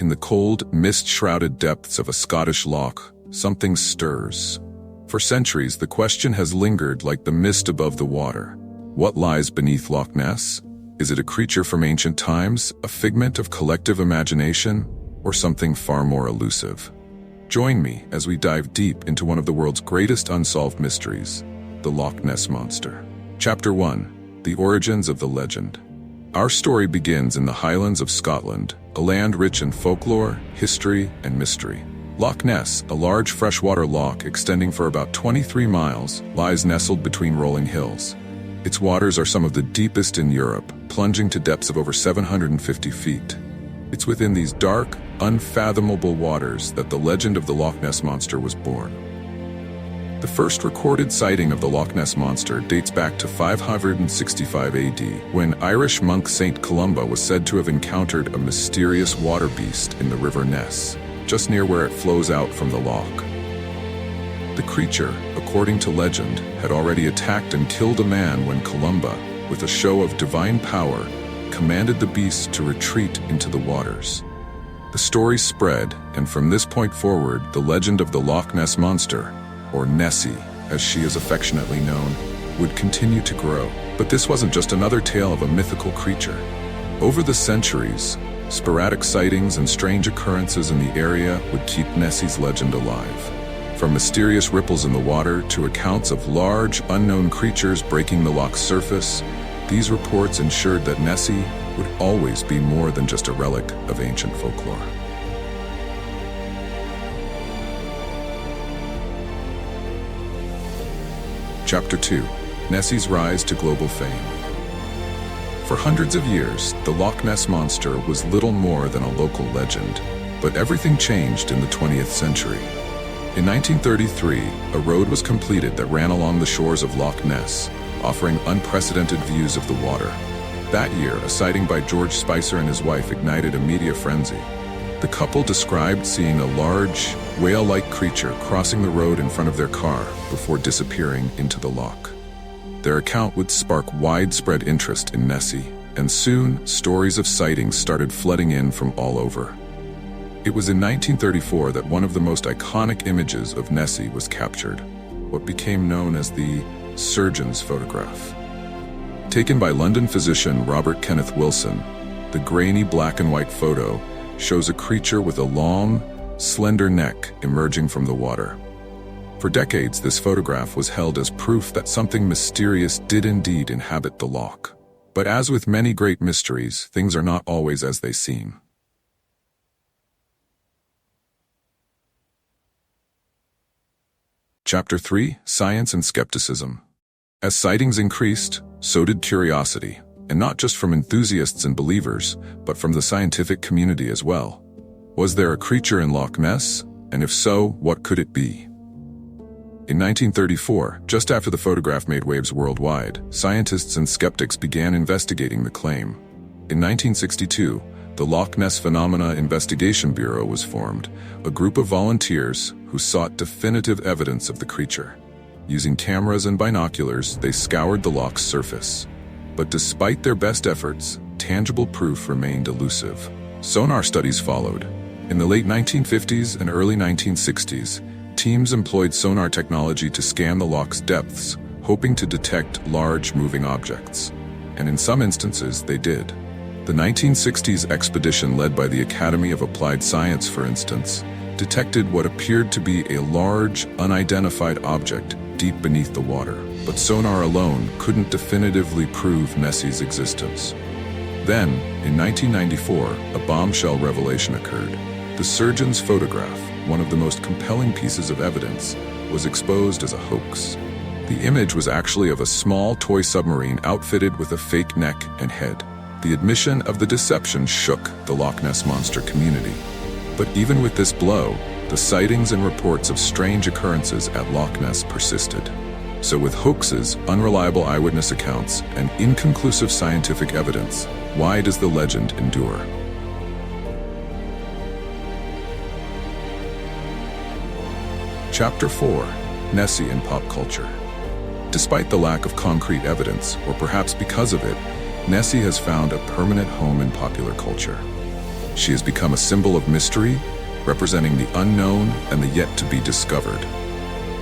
In the cold, mist-shrouded depths of a Scottish loch, something stirs. For centuries, the question has lingered like the mist above the water. What lies beneath Loch Ness? Is it a creature from ancient times, a figment of collective imagination, or something far more elusive? Join me as we dive deep into one of the world's greatest unsolved mysteries, the Loch Ness Monster. Chapter 1. The Origins of the Legend. Our story begins in the Highlands of Scotland, a land rich in folklore, history, and mystery. Loch Ness, a large freshwater loch extending for about 23 miles, lies nestled between rolling hills. Its waters are some of the deepest in Europe, plunging to depths of over 750 feet. It's within these dark, unfathomable waters that the legend of the Loch Ness Monster was born. The first recorded sighting of the Loch Ness Monster dates back to 565 AD, when Irish monk Saint Columba was said to have encountered a mysterious water beast in the River Ness, just near where it flows out from the loch. The creature, according to legend, had already attacked and killed a man when Columba, with a show of divine power, commanded the beast to retreat into the waters. The story spread, and from this point forward, the legend of the Loch Ness Monster, or Nessie, as she is affectionately known, would continue to grow. But this wasn't just another tale of a mythical creature. Over the centuries, sporadic sightings and strange occurrences in the area would keep Nessie's legend alive. From mysterious ripples in the water to accounts of large, unknown creatures breaking the loch's surface, these reports ensured that Nessie would always be more than just a relic of ancient folklore. Chapter 2. Nessie's Rise to Global Fame. For hundreds of years, the Loch Ness Monster was little more than a local legend, but everything changed in the 20th century. In 1933, a road was completed that ran along the shores of Loch Ness, offering unprecedented views of the water. That year, a sighting by George Spicer and his wife ignited a media frenzy. The couple described seeing a large, whale-like creature crossing the road in front of their car before disappearing into the loch. Their account would spark widespread interest in Nessie, and soon, stories of sightings started flooding in from all over. It was in 1934 that one of the most iconic images of Nessie was captured, what became known as the surgeon's photograph. Taken by London physician Robert Kenneth Wilson, the grainy black and white photo shows a creature with a long, slender neck emerging from the water. For decades, this photograph was held as proof that something mysterious did indeed inhabit the loch. But as with many great mysteries, things are not always as they seem. Chapter 3. Science and Skepticism. As sightings increased, so did curiosity, and not just from enthusiasts and believers, but from the scientific community as well. Was there a creature in Loch Ness? And if so, what could it be? In 1934, just after the photograph made waves worldwide, scientists and skeptics began investigating the claim. In 1962, the Loch Ness Phenomena Investigation Bureau was formed, a group of volunteers who sought definitive evidence of the creature. Using cameras and binoculars, they scoured the loch's surface. But despite their best efforts, tangible proof remained elusive. Sonar studies followed. In the late 1950s and early 1960s, teams employed sonar technology to scan the loch's depths, hoping to detect large moving objects. And in some instances, they did. The 1960s expedition led by the Academy of Applied Science, for instance, detected what appeared to be a large, unidentified object deep beneath the water. But sonar alone couldn't definitively prove Nessie's existence. Then, in 1994, a bombshell revelation occurred. The surgeon's photograph, one of the most compelling pieces of evidence, was exposed as a hoax. The image was actually of a small toy submarine outfitted with a fake neck and head. The admission of the deception shook the Loch Ness Monster community. But even with this blow, the sightings and reports of strange occurrences at Loch Ness persisted. So with hoaxes, unreliable eyewitness accounts, and inconclusive scientific evidence, why does the legend endure? Chapter 4. Nessie in Pop Culture. Despite the lack of concrete evidence, or perhaps because of it, Nessie has found a permanent home in popular culture. She has become a symbol of mystery, representing the unknown and the yet-to-be-discovered.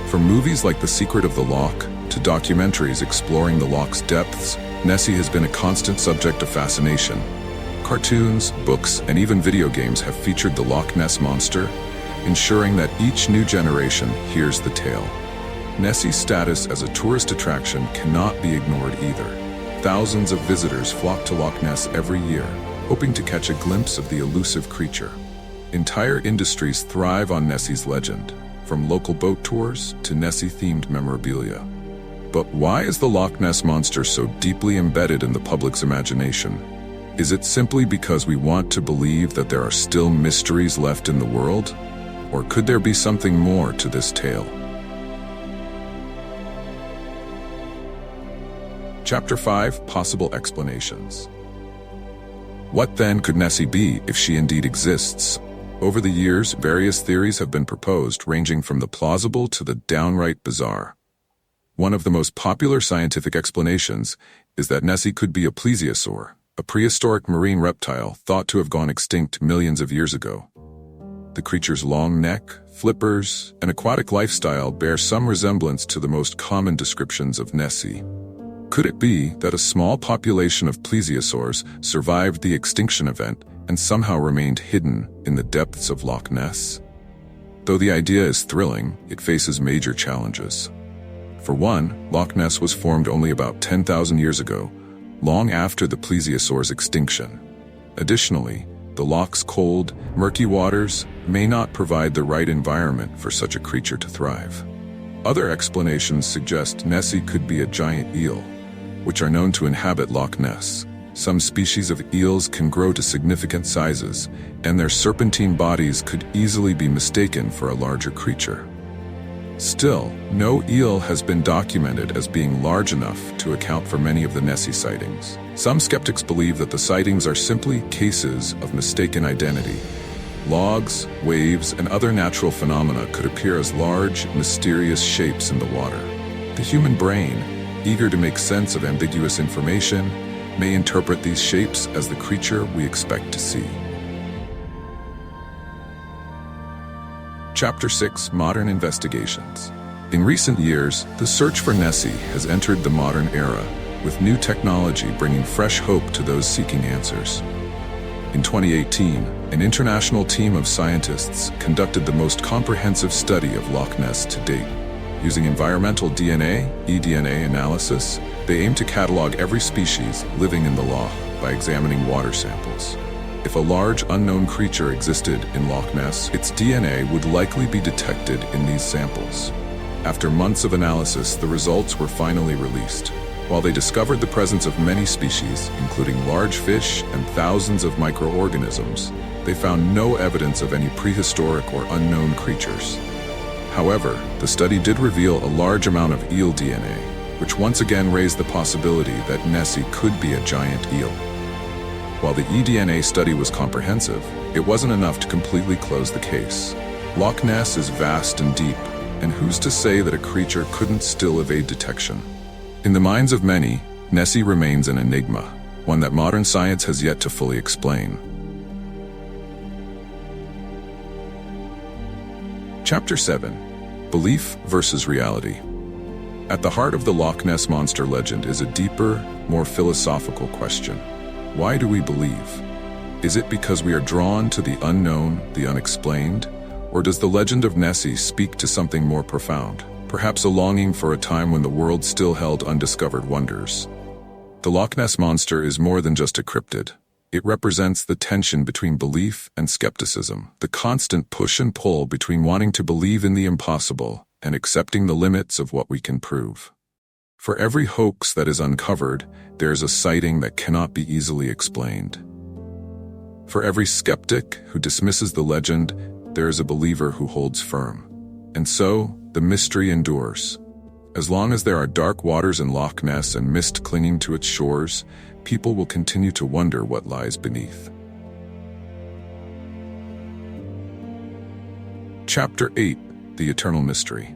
From movies like The Secret of the Loch to documentaries exploring the loch's depths, Nessie has been a constant subject of fascination. Cartoons, books, and even video games have featured the Loch Ness Monster, ensuring that each new generation hears the tale. Nessie's status as a tourist attraction cannot be ignored either. Thousands of visitors flock to Loch Ness every year, hoping to catch a glimpse of the elusive creature. Entire industries thrive on Nessie's legend, from local boat tours to Nessie-themed memorabilia. But why is the Loch Ness Monster so deeply embedded in the public's imagination? Is it simply because we want to believe that there are still mysteries left in the world? Or could there be something more to this tale? Chapter 5: Possible Explanations. What then could Nessie be if she indeed exists? Over the years, various theories have been proposed, ranging from the plausible to the downright bizarre. One of the most popular scientific explanations is that Nessie could be a plesiosaur, a prehistoric marine reptile thought to have gone extinct millions of years ago. The creature's long neck, flippers, and aquatic lifestyle bear some resemblance to the most common descriptions of Nessie. Could it be that a small population of plesiosaurs survived the extinction event and somehow remained hidden in the depths of Loch Ness? Though the idea is thrilling, it faces major challenges. For one, Loch Ness was formed only about 10,000 years ago, long after the plesiosaur's extinction. Additionally, the loch's cold, murky waters may not provide the right environment for such a creature to thrive. Other explanations suggest Nessie could be a giant eel, which are known to inhabit Loch Ness. Some species of eels can grow to significant sizes, and their serpentine bodies could easily be mistaken for a larger creature. Still, no eel has been documented as being large enough to account for many of the Nessie sightings. Some skeptics believe that the sightings are simply cases of mistaken identity. Logs, waves, and other natural phenomena could appear as large, mysterious shapes in the water. The human brain, eager to make sense of ambiguous information, may interpret these shapes as the creature we expect to see. Chapter 6: Modern Investigations. In recent years, the search for Nessie has entered the modern era, with new technology bringing fresh hope to those seeking answers. In 2018, an international team of scientists conducted the most comprehensive study of Loch Ness to date. Using environmental DNA, eDNA analysis, they aim to catalog every species living in the loch by examining water samples. If a large unknown creature existed in Loch Ness, its DNA would likely be detected in these samples. After months of analysis, the results were finally released. While they discovered the presence of many species, including large fish and thousands of microorganisms, they found no evidence of any prehistoric or unknown creatures. However, the study did reveal a large amount of eel DNA, which once again raised the possibility that Nessie could be a giant eel. While the eDNA study was comprehensive, it wasn't enough to completely close the case. Loch Ness is vast and deep, and who's to say that a creature couldn't still evade detection? In the minds of many, Nessie remains an enigma, one that modern science has yet to fully explain. Chapter 7: Belief versus Reality. At the heart of the Loch Ness Monster legend is a deeper, more philosophical question. Why do we believe? Is it because we are drawn to the unknown, the unexplained? Or does the legend of Nessie speak to something more profound? Perhaps a longing for a time when the world still held undiscovered wonders. The Loch Ness Monster is more than just a cryptid. It represents the tension between belief and skepticism, the constant push and pull between wanting to believe in the impossible and accepting the limits of what we can prove. For every hoax that is uncovered, there is a sighting that cannot be easily explained. For every skeptic who dismisses the legend, there is a believer who holds firm. And so, the mystery endures. As long as there are dark waters in Loch Ness and mist clinging to its shores, people will continue to wonder what lies beneath. Chapter 8: The Eternal Mystery.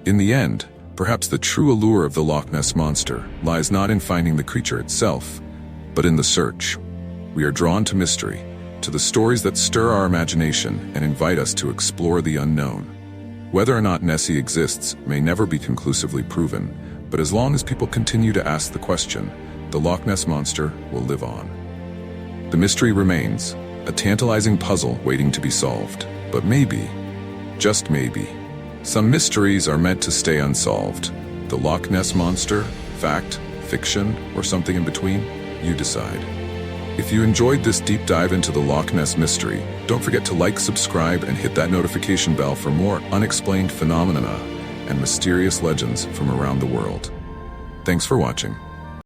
In the end, perhaps the true allure of the Loch Ness Monster lies not in finding the creature itself, but in the search. We are drawn to mystery, to the stories that stir our imagination and invite us to explore the unknown. Whether or not Nessie exists may never be conclusively proven, but as long as people continue to ask the question, the Loch Ness Monster will live on. The mystery remains, a tantalizing puzzle waiting to be solved. But maybe, just maybe, some mysteries are meant to stay unsolved. The Loch Ness Monster, fact, fiction, or something in between? You decide. If you enjoyed this deep dive into the Loch Ness mystery, don't forget to like, subscribe, and hit that notification bell for more unexplained phenomena and mysterious legends from around the world. Thanks for watching.